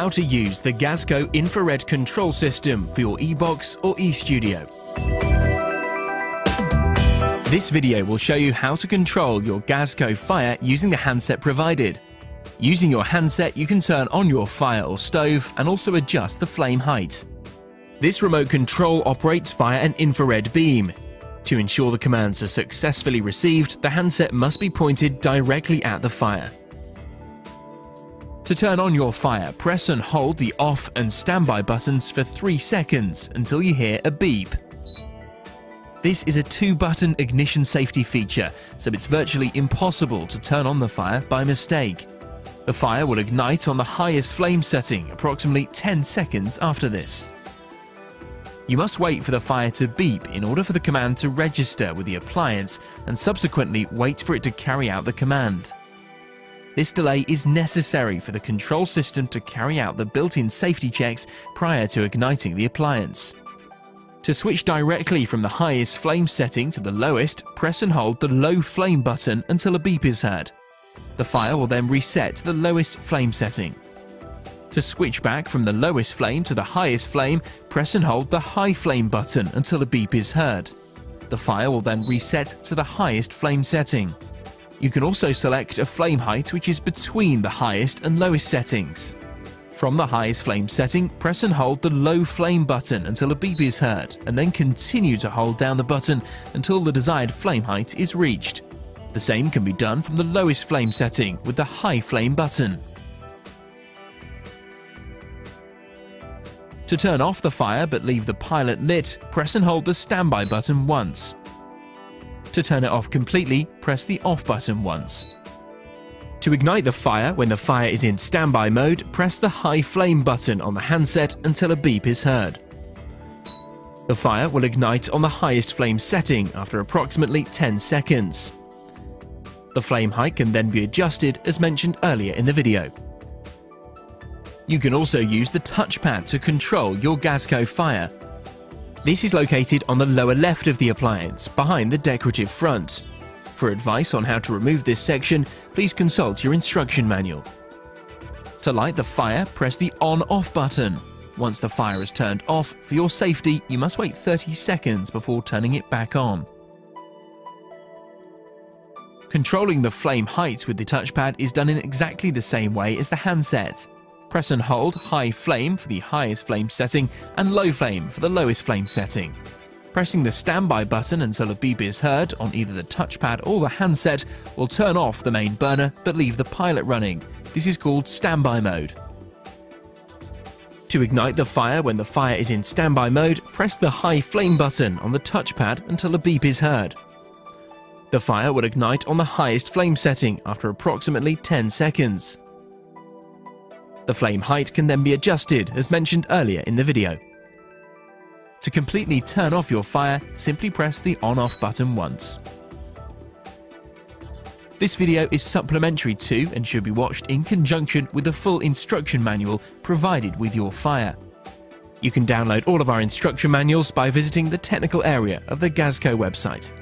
how to use the Gazco infrared control system for your eBox or eStudio. This video will show you how to control your Gazco Fire using the handset provided. Using your handset, you can turn on your fire or stove and also adjust the flame height. This remote control operates via an infrared beam. To ensure the commands are successfully received, the handset must be pointed directly at the fire. To turn on your fire, press and hold the off and standby buttons for 3 seconds until you hear a beep. This is a 2-button ignition safety feature, so it's virtually impossible to turn on the fire by mistake. The fire will ignite on the highest flame setting approximately 10 seconds after this. You must wait for the fire to beep in order for the command to register with the appliance and subsequently wait for it to carry out the command. This delay is necessary for the control system to carry out the built-in safety checks prior to igniting the appliance. To switch directly from the highest flame setting to the lowest, press and hold the low flame button until a beep is heard. The fire will then reset to the lowest flame setting. To switch back from the lowest flame to the highest flame, press and hold the high flame button until a beep is heard. The fire will then reset to the highest flame setting. You can also select a flame height which is between the highest and lowest settings. From the highest flame setting, press and hold the low flame button until a beep is heard, and then continue to hold down the button until the desired flame height is reached. The same can be done from the lowest flame setting with the high flame button. To turn off the fire but leave the pilot lit, press and hold the standby button once. To turn it off completely, press the off button once. To ignite the fire when the fire is in standby mode, press the high flame button on the handset until a beep is heard. The fire will ignite on the highest flame setting after approximately 10 seconds. The flame height can then be adjusted as mentioned earlier in the video. You can also use the touchpad to control your Gazco Fire. This is located on the lower left of the appliance, behind the decorative front. For advice on how to remove this section, please consult your instruction manual. To light the fire, press the on-off button. Once the fire is turned off, for your safety, you must wait 30 seconds before turning it back on. Controlling the flame height with the touchpad is done in exactly the same way as the handset. Press and hold high flame for the highest flame setting and low flame for the lowest flame setting. Pressing the standby button until a beep is heard on either the touchpad or the handset will turn off the main burner but leave the pilot running. This is called standby mode. To ignite the fire when the fire is in standby mode, press the high flame button on the touchpad until a beep is heard. The fire will ignite on the highest flame setting after approximately 10 seconds. The flame height can then be adjusted as mentioned earlier in the video. To completely turn off your fire, simply press the on-off button once. This video is supplementary to and should be watched in conjunction with the full instruction manual provided with your fire. You can download all of our instruction manuals by visiting the technical area of the Gazco website.